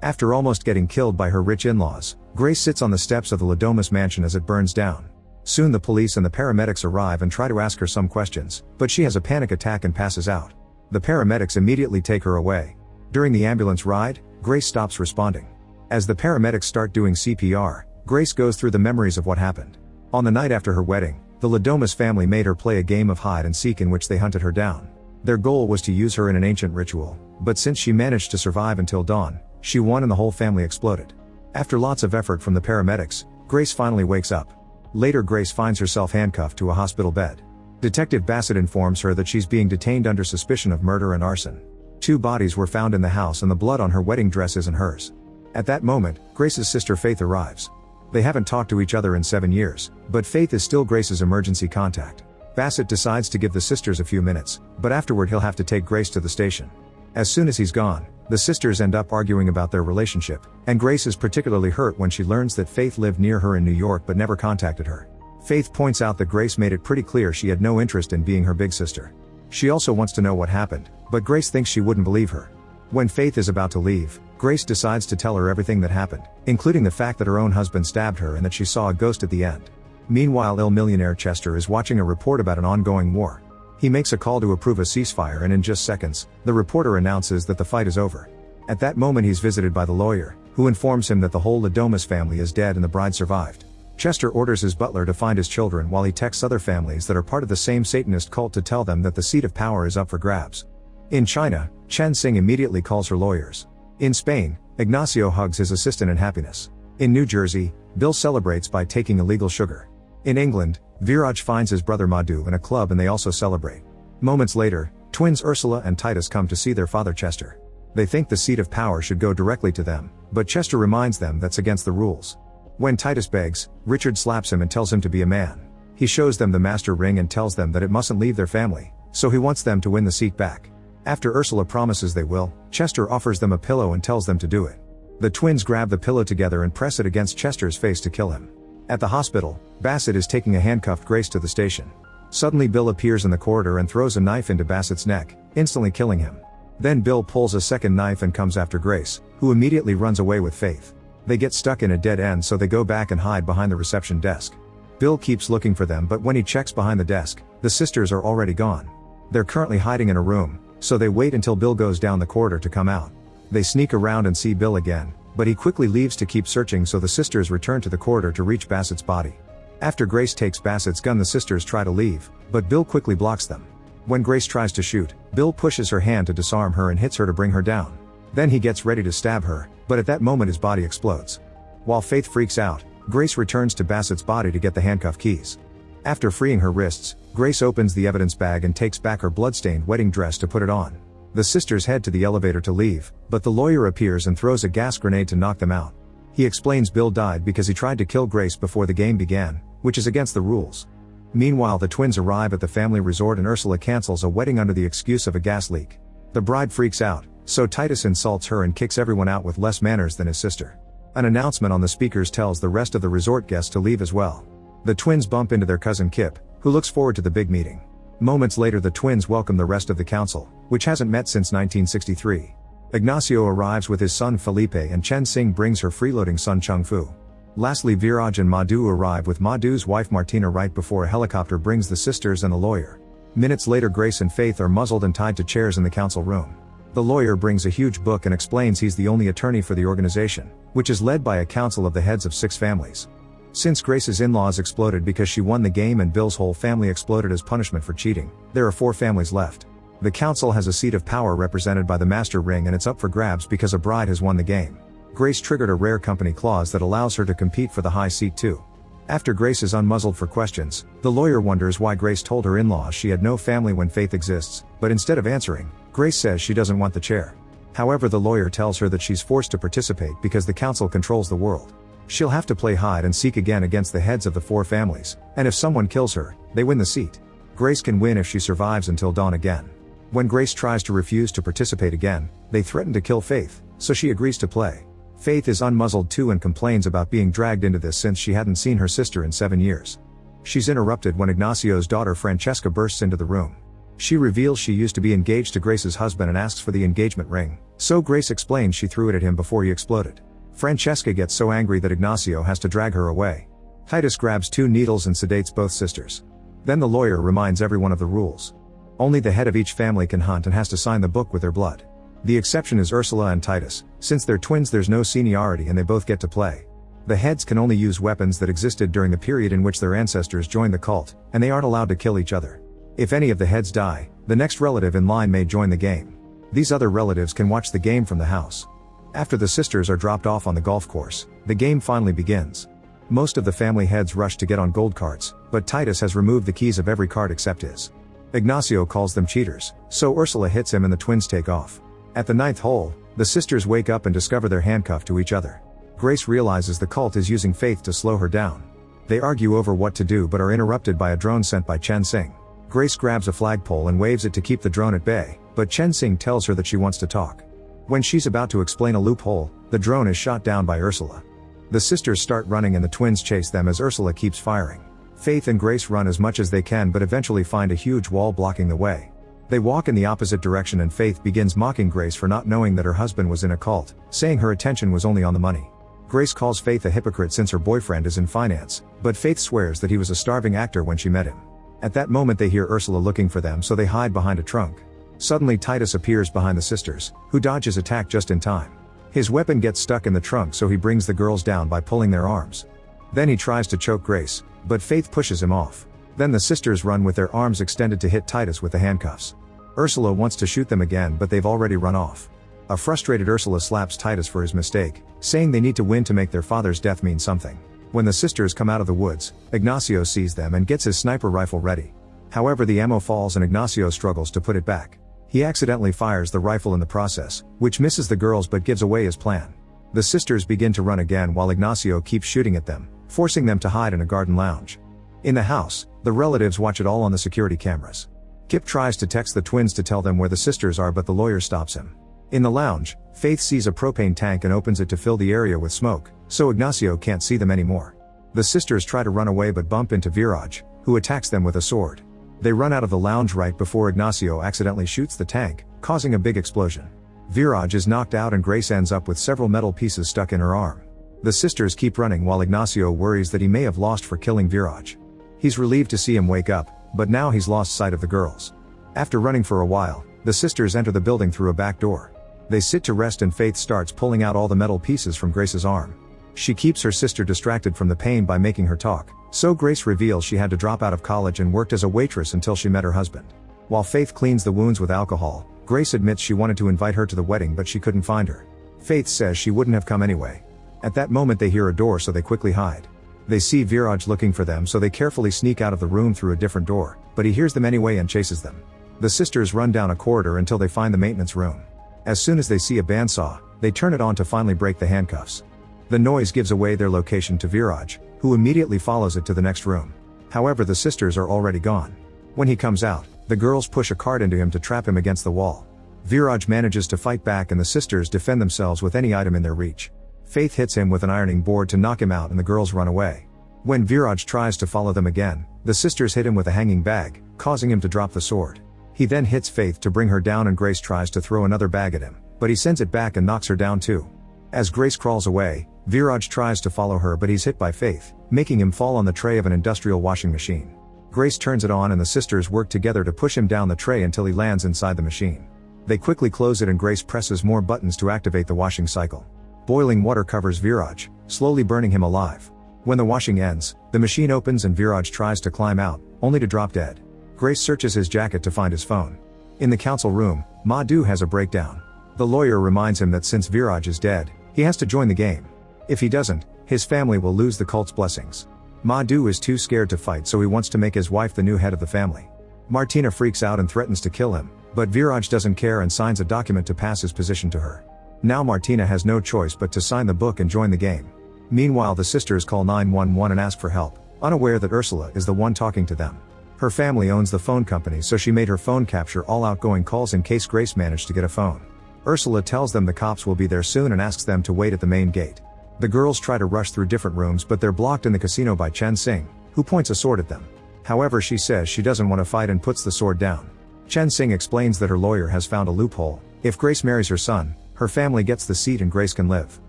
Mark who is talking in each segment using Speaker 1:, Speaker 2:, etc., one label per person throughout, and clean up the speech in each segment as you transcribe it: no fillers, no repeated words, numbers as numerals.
Speaker 1: After almost getting killed by her rich in-laws, Grace sits on the steps of the Ladomas mansion as it burns down. Soon the police and the paramedics arrive and try to ask her some questions, but she has a panic attack and passes out. The paramedics immediately take her away. During the ambulance ride, Grace stops responding. As the paramedics start doing CPR, Grace goes through the memories of what happened. On the night after her wedding, the Ladomas family made her play a game of hide and seek in which they hunted her down. Their goal was to use her in an ancient ritual, but since she managed to survive until dawn, she won and the whole family exploded. After lots of effort from the paramedics, Grace finally wakes up. Later Grace finds herself handcuffed to a hospital bed. Detective Bassett informs her that she's being detained under suspicion of murder and arson. 2 bodies were found in the house and the blood on her wedding dress isn't hers. At that moment, Grace's sister Faith arrives. They haven't talked to each other in 7 years, but Faith is still Grace's emergency contact. Bassett decides to give the sisters a few minutes, but afterward he'll have to take Grace to the station. As soon as he's gone, the sisters end up arguing about their relationship, and Grace is particularly hurt when she learns that Faith lived near her in New York but never contacted her. Faith points out that Grace made it pretty clear she had no interest in being her big sister. She also wants to know what happened, but Grace thinks she wouldn't believe her. When Faith is about to leave, Grace decides to tell her everything that happened, including the fact that her own husband stabbed her and that she saw a ghost at the end. Meanwhile, millionaire Chester is watching a report about an ongoing war. He makes a call to approve a ceasefire and in just seconds, the reporter announces that the fight is over. At that moment he's visited by the lawyer, who informs him that the whole Ladomas family is dead and the bride survived. Chester orders his butler to find his children while he texts other families that are part of the same Satanist cult to tell them that the seat of power is up for grabs. In China, Chen Xing immediately calls her lawyers. In Spain, Ignacio hugs his assistant in happiness. In New Jersey, Bill celebrates by taking illegal sugar. In England, Viraj finds his brother Madhu in a club and they also celebrate. Moments later, twins Ursula and Titus come to see their father Chester. They think the seat of power should go directly to them, but Chester reminds them that's against the rules. When Titus begs, Richard slaps him and tells him to be a man. He shows them the master ring and tells them that it mustn't leave their family, so he wants them to win the seat back. After Ursula promises they will, Chester offers them a pillow and tells them to do it. The twins grab the pillow together and press it against Chester's face to kill him. At the hospital, Bassett is taking a handcuffed Grace to the station. Suddenly Bill appears in the corridor and throws a knife into Bassett's neck, instantly killing him. Then Bill pulls a second knife and comes after Grace, who immediately runs away with Faith. They get stuck in a dead end so they go back and hide behind the reception desk. Bill keeps looking for them but when he checks behind the desk, the sisters are already gone. They're currently hiding in a room, so they wait until Bill goes down the corridor to come out. They sneak around and see Bill again, but he quickly leaves to keep searching so the sisters return to the corridor to reach Bassett's body. After Grace takes Bassett's gun the sisters try to leave, but Bill quickly blocks them. When Grace tries to shoot, Bill pushes her hand to disarm her and hits her to bring her down. Then he gets ready to stab her, but at that moment his body explodes. While Faith freaks out, Grace returns to Bassett's body to get the handcuff keys. After freeing her wrists, Grace opens the evidence bag and takes back her bloodstained wedding dress to put it on. The sisters head to the elevator to leave, but the lawyer appears and throws a gas grenade to knock them out. He explains Bill died because he tried to kill Grace before the game began, which is against the rules. Meanwhile the twins arrive at the family resort and Ursula cancels a wedding under the excuse of a gas leak. The bride freaks out, so Titus insults her and kicks everyone out with less manners than his sister. An announcement on the speakers tells the rest of the resort guests to leave as well. The twins bump into their cousin Kip, who looks forward to the big meeting. Moments later the twins welcome the rest of the council, which hasn't met since 1963. Ignacio arrives with his son Felipe and Chen Xing brings her freeloading son Chung Fu. Lastly Viraj and Madhu arrive with Madhu's wife Martina right before a helicopter brings the sisters and the lawyer. Minutes later Grace and Faith are muzzled and tied to chairs in the council room. The lawyer brings a huge book and explains he's the only attorney for the organization, which is led by a council of the heads of 6 families. Since Grace's in-laws exploded because she won the game and Bill's whole family exploded as punishment for cheating, there are 4 families left. The council has a seat of power represented by the master ring and it's up for grabs because a bride has won the game. Grace triggered a rare company clause that allows her to compete for the high seat too. After Grace is unmuzzled for questions, the lawyer wonders why Grace told her in-laws she had no family when Faith exists, but instead of answering, Grace says she doesn't want the chair. However, the lawyer tells her that she's forced to participate because the council controls the world. She'll have to play hide and seek again against the heads of the 4 families, and if someone kills her, they win the seat. Grace can win if she survives until dawn again. When Grace tries to refuse to participate again, they threaten to kill Faith, so she agrees to play. Faith is unmuzzled too and complains about being dragged into this since she hadn't seen her sister in 7 years. She's interrupted when Ignacio's daughter Francesca bursts into the room. She reveals she used to be engaged to Grace's husband and asks for the engagement ring, so Grace explains she threw it at him before he exploded. Francesca gets so angry that Ignacio has to drag her away. Titus grabs 2 needles and sedates both sisters. Then the lawyer reminds everyone of the rules. Only the head of each family can hunt and has to sign the book with their blood. The exception is Ursula and Titus. Since they're twins, there's no seniority and they both get to play. The heads can only use weapons that existed during the period in which their ancestors joined the cult, and they aren't allowed to kill each other. If any of the heads die, the next relative in line may join the game. These other relatives can watch the game from the house. After the sisters are dropped off on the golf course, the game finally begins. Most of the family heads rush to get on gold carts, but Titus has removed the keys of every cart except his. Ignacio calls them cheaters, so Ursula hits him and the twins take off. At the 9th hole, the sisters wake up and discover they're handcuffed to each other. Grace realizes the cult is using Faith to slow her down. They argue over what to do but are interrupted by a drone sent by Chen Sing. Grace grabs a flagpole and waves it to keep the drone at bay, but Chen Sing tells her that she wants to talk. When she's about to explain a loophole, the drone is shot down by Ursula. The sisters start running and the twins chase them as Ursula keeps firing. Faith and Grace run as much as they can but eventually find a huge wall blocking the way. They walk in the opposite direction and Faith begins mocking Grace for not knowing that her husband was in a cult, saying her attention was only on the money. Grace calls Faith a hypocrite since her boyfriend is in finance, but Faith swears that he was a starving actor when she met him. At that moment they hear Ursula looking for them, so they hide behind a trunk. Suddenly Titus appears behind the sisters, who dodge his attack just in time. His weapon gets stuck in the trunk, so he brings the girls down by pulling their arms. Then he tries to choke Grace, but Faith pushes him off. Then the sisters run with their arms extended to hit Titus with the handcuffs. Ursula wants to shoot them again, but they've already run off. A frustrated Ursula slaps Titus for his mistake, saying they need to win to make their father's death mean something. When the sisters come out of the woods, Ignacio sees them and gets his sniper rifle ready. However, the ammo falls and Ignacio struggles to put it back. He accidentally fires the rifle in the process, which misses the girls but gives away his plan. The sisters begin to run again while Ignacio keeps shooting at them, forcing them to hide in a garden lounge. In the house, the relatives watch it all on the security cameras. Kip tries to text the twins to tell them where the sisters are, but the lawyer stops him. In the lounge, Faith sees a propane tank and opens it to fill the area with smoke, so Ignacio can't see them anymore. The sisters try to run away but bump into Viraj, who attacks them with a sword. They run out of the lounge right before Ignacio accidentally shoots the tank, causing a big explosion. Viraj is knocked out and Grace ends up with several metal pieces stuck in her arm. The sisters keep running while Ignacio worries that he may have lost for killing Viraj. He's relieved to see him wake up, but now he's lost sight of the girls. After running for a while, the sisters enter the building through a back door. They sit to rest and Faith starts pulling out all the metal pieces from Grace's arm. She keeps her sister distracted from the pain by making her talk, so Grace reveals she had to drop out of college and worked as a waitress until she met her husband. While Faith cleans the wounds with alcohol, Grace admits she wanted to invite her to the wedding but she couldn't find her. Faith says she wouldn't have come anyway. At that moment they hear a door, so they quickly hide. They see Viraj looking for them, so they carefully sneak out of the room through a different door, but he hears them anyway and chases them. The sisters run down a corridor until they find the maintenance room. As soon as they see a bandsaw, they turn it on to finally break the handcuffs. The noise gives away their location to Viraj, who immediately follows it to the next room. However, the sisters are already gone. When he comes out, the girls push a cart into him to trap him against the wall. Viraj manages to fight back and the sisters defend themselves with any item in their reach. Faith hits him with an ironing board to knock him out and the girls run away. When Viraj tries to follow them again, the sisters hit him with a hanging bag, causing him to drop the sword. He then hits Faith to bring her down and Grace tries to throw another bag at him, but he sends it back and knocks her down too. As Grace crawls away, Viraj tries to follow her but he's hit by Faith, making him fall on the tray of an industrial washing machine. Grace turns it on and the sisters work together to push him down the tray until he lands inside the machine. They quickly close it and Grace presses more buttons to activate the washing cycle. Boiling water covers Viraj, slowly burning him alive. When the washing ends, the machine opens and Viraj tries to climb out, only to drop dead. Grace searches his jacket to find his phone. In the council room, Madhu has a breakdown. The lawyer reminds him that since Viraj is dead, he has to join the game. If he doesn't, his family will lose the cult's blessings. Madhu is too scared to fight, so he wants to make his wife the new head of the family. Martina freaks out and threatens to kill him, but Viraj doesn't care and signs a document to pass his position to her. Now Martina has no choice but to sign the book and join the game. Meanwhile, the sisters call 911 and ask for help, unaware that Ursula is the one talking to them. Her family owns the phone company, so she made her phone capture all outgoing calls in case Grace managed to get a phone. Ursula tells them the cops will be there soon and asks them to wait at the main gate. The girls try to rush through different rooms but they're blocked in the casino by Chen Sing, who points a sword at them. However, she says she doesn't want to fight and puts the sword down. Chen Sing explains that her lawyer has found a loophole. If Grace marries her son, her family gets the seat and Grace can live.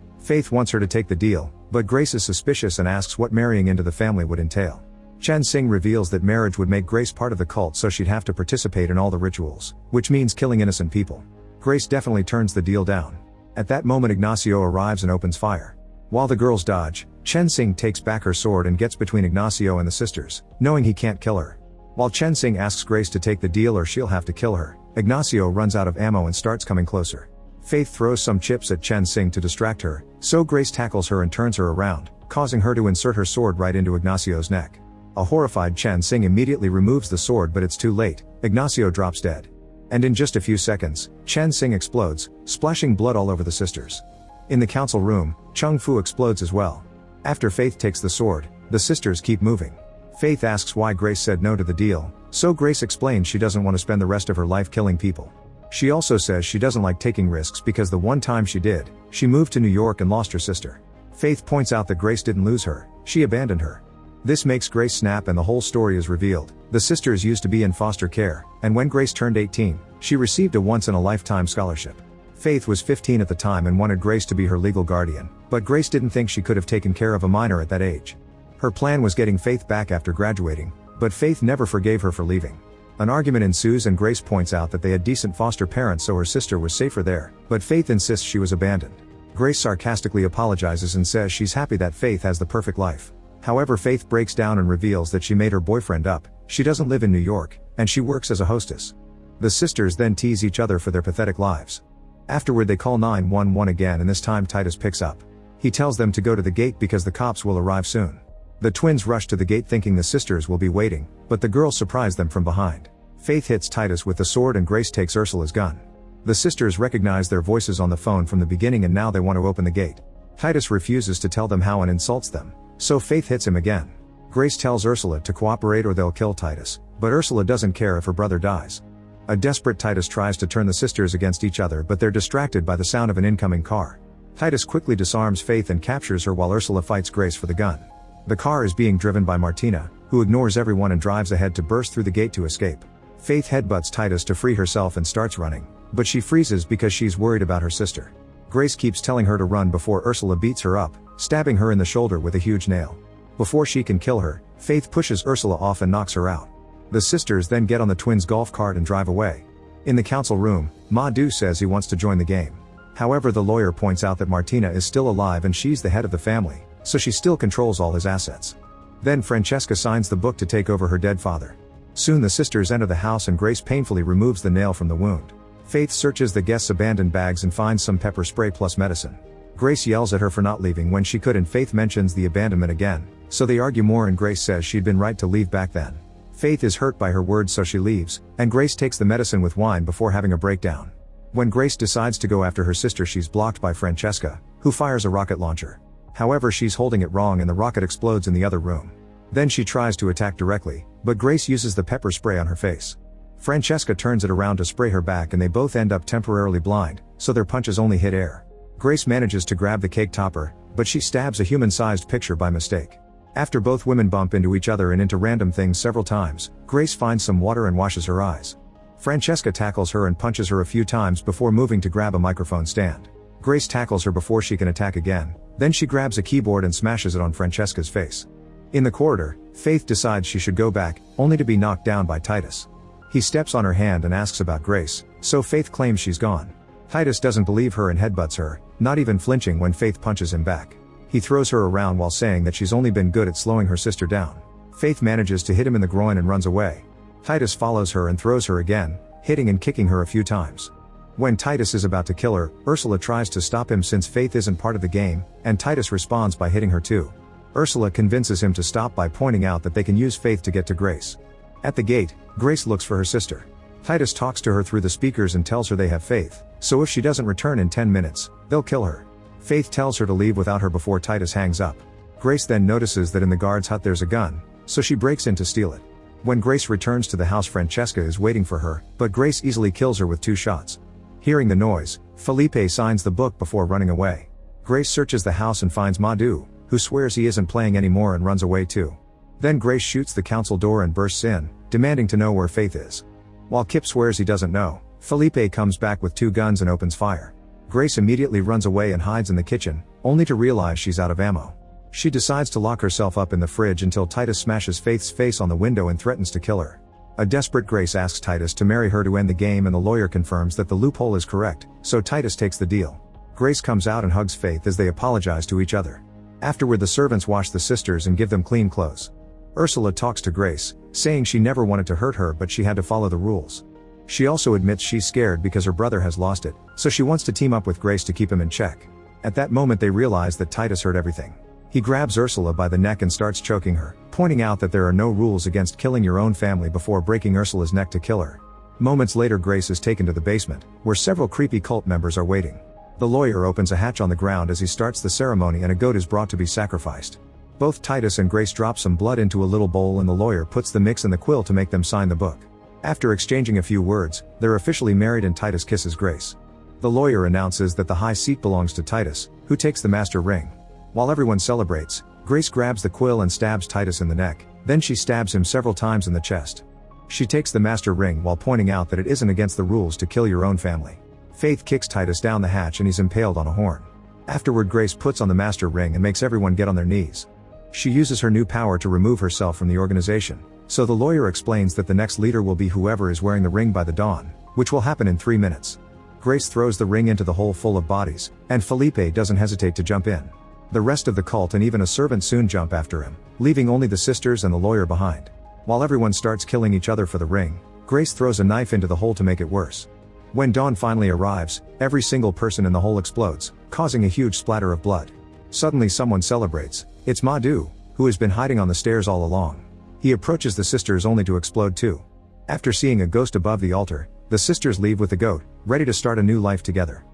Speaker 1: Faith wants her to take the deal, but Grace is suspicious and asks what marrying into the family would entail. Chen Sing reveals that marriage would make Grace part of the cult, so she'd have to participate in all the rituals, which means killing innocent people. Grace definitely turns the deal down. At that moment Ignacio arrives and opens fire. While the girls dodge, Chen Sing takes back her sword and gets between Ignacio and the sisters, knowing he can't kill her. While Chen Sing asks Grace to take the deal or she'll have to kill her, Ignacio runs out of ammo and starts coming closer. Faith throws some chips at Chen Sing to distract her, so Grace tackles her and turns her around, causing her to insert her sword right into Ignacio's neck. A horrified Chen Sing immediately removes the sword, but it's too late. Ignacio drops dead. And in just a few seconds, Chen Sing explodes, splashing blood all over the sisters. In the council room, Chung Fu explodes as well. After Faith takes the sword, the sisters keep moving. Faith asks why Grace said no to the deal, so Grace explains she doesn't want to spend the rest of her life killing people. She also says she doesn't like taking risks because the one time she did, she moved to New York and lost her sister. Faith points out that Grace didn't lose her, she abandoned her. This makes Grace snap and the whole story is revealed. The sisters used to be in foster care, and when Grace turned 18, she received a once-in-a-lifetime scholarship. Faith was 15 at the time and wanted Grace to be her legal guardian, but Grace didn't think she could have taken care of a minor at that age. Her plan was getting Faith back after graduating, but Faith never forgave her for leaving. An argument ensues and Grace points out that they had decent foster parents so her sister was safer there, but Faith insists she was abandoned. Grace sarcastically apologizes and says she's happy that Faith has the perfect life. However, Faith breaks down and reveals that she made her boyfriend up, she doesn't live in New York, and she works as a hostess. The sisters then tease each other for their pathetic lives. Afterward they call 911 again and this time Titus picks up. He tells them to go to the gate because the cops will arrive soon. The twins rush to the gate thinking the sisters will be waiting, but the girls surprise them from behind. Faith hits Titus with the sword and Grace takes Ursula's gun. The sisters recognize their voices on the phone from the beginning and now they want to open the gate. Titus refuses to tell them how and insults them, so Faith hits him again. Grace tells Ursula to cooperate or they'll kill Titus, but Ursula doesn't care if her brother dies. A desperate Titus tries to turn the sisters against each other but they're distracted by the sound of an incoming car. Titus quickly disarms Faith and captures her while Ursula fights Grace for the gun. The car is being driven by Martina, who ignores everyone and drives ahead to burst through the gate to escape. Faith headbutts Titus to free herself and starts running, but she freezes because she's worried about her sister. Grace keeps telling her to run before Ursula beats her up, stabbing her in the shoulder with a huge nail. Before she can kill her, Faith pushes Ursula off and knocks her out. The sisters then get on the twins' golf cart and drive away. In the council room, Ma Du says he wants to join the game. However, the lawyer points out that Martina is still alive and she's the head of the family, so she still controls all his assets. Then Francesca signs the book to take over her dead father. Soon the sisters enter the house and Grace painfully removes the nail from the wound. Faith searches the guests' abandoned bags and finds some pepper spray plus medicine. Grace yells at her for not leaving when she could and Faith mentions the abandonment again, so they argue more and Grace says she'd been right to leave back then. Faith is hurt by her words so she leaves, and Grace takes the medicine with wine before having a breakdown. When Grace decides to go after her sister she's blocked by Francesca, who fires a rocket launcher. However, she's holding it wrong and the rocket explodes in the other room. Then she tries to attack directly, but Grace uses the pepper spray on her face. Francesca turns it around to spray her back and they both end up temporarily blind, so their punches only hit air. Grace manages to grab the cake topper, but she stabs a human-sized picture by mistake. After both women bump into each other and into random things several times, Grace finds some water and washes her eyes. Francesca tackles her and punches her a few times before moving to grab a microphone stand. Grace tackles her before she can attack again, then she grabs a keyboard and smashes it on Francesca's face. In the corridor, Faith decides she should go back, only to be knocked down by Titus. He steps on her hand and asks about Grace, so Faith claims she's gone. Titus doesn't believe her and headbutts her, not even flinching when Faith punches him back. He throws her around while saying that she's only been good at slowing her sister down. Faith manages to hit him in the groin and runs away. Titus follows her and throws her again, hitting and kicking her a few times. When Titus is about to kill her, Ursula tries to stop him since Faith isn't part of the game, and Titus responds by hitting her too. Ursula convinces him to stop by pointing out that they can use Faith to get to Grace. At the gate, Grace looks for her sister. Titus talks to her through the speakers and tells her they have Faith, so if she doesn't return in 10 minutes, they'll kill her. Faith tells her to leave without her before Titus hangs up. Grace then notices that in the guard's hut there's a gun, so she breaks in to steal it. When Grace returns to the house, Francesca is waiting for her, but Grace easily kills her with 2 shots. Hearing the noise, Felipe signs the book before running away. Grace searches the house and finds Madhu, who swears he isn't playing anymore and runs away too. Then Grace shoots the council door and bursts in, demanding to know where Faith is. While Kip swears he doesn't know, Felipe comes back with 2 guns and opens fire. Grace immediately runs away and hides in the kitchen, only to realize she's out of ammo. She decides to lock herself up in the fridge until Titus smashes Faith's face on the window and threatens to kill her. A desperate Grace asks Titus to marry her to end the game, and the lawyer confirms that the loophole is correct, so Titus takes the deal. Grace comes out and hugs Faith as they apologize to each other. Afterward, the servants wash the sisters and give them clean clothes. Ursula talks to Grace, saying she never wanted to hurt her but she had to follow the rules. She also admits she's scared because her brother has lost it, so she wants to team up with Grace to keep him in check. At that moment they realize that Titus heard everything. He grabs Ursula by the neck and starts choking her, pointing out that there are no rules against killing your own family before breaking Ursula's neck to kill her. Moments later, Grace is taken to the basement, where several creepy cult members are waiting. The lawyer opens a hatch on the ground as he starts the ceremony, and a goat is brought to be sacrificed. Both Titus and Grace drop some blood into a little bowl, and the lawyer puts the mix in the quill to make them sign the book. After exchanging a few words, they're officially married and Titus kisses Grace. The lawyer announces that the high seat belongs to Titus, who takes the master ring. While everyone celebrates, Grace grabs the quill and stabs Titus in the neck, then she stabs him several times in the chest. She takes the master ring while pointing out that it isn't against the rules to kill your own family. Faith kicks Titus down the hatch and he's impaled on a horn. Afterward, Grace puts on the master ring and makes everyone get on their knees. She uses her new power to remove herself from the organization, so the lawyer explains that the next leader will be whoever is wearing the ring by the dawn, which will happen in 3 minutes. Grace throws the ring into the hole full of bodies, and Felipe doesn't hesitate to jump in. The rest of the cult and even a servant soon jump after him, leaving only the sisters and the lawyer behind. While everyone starts killing each other for the ring, Grace throws a knife into the hole to make it worse. When dawn finally arrives, every single person in the hole explodes, causing a huge splatter of blood. Suddenly someone celebrates. It's Madhu, who has been hiding on the stairs all along. He approaches the sisters only to explode too. After seeing a ghost above the altar, the sisters leave with the goat, ready to start a new life together.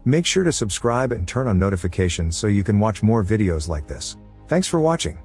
Speaker 1: Make sure to subscribe and turn on notifications so you can watch more videos like this. Thanks for watching.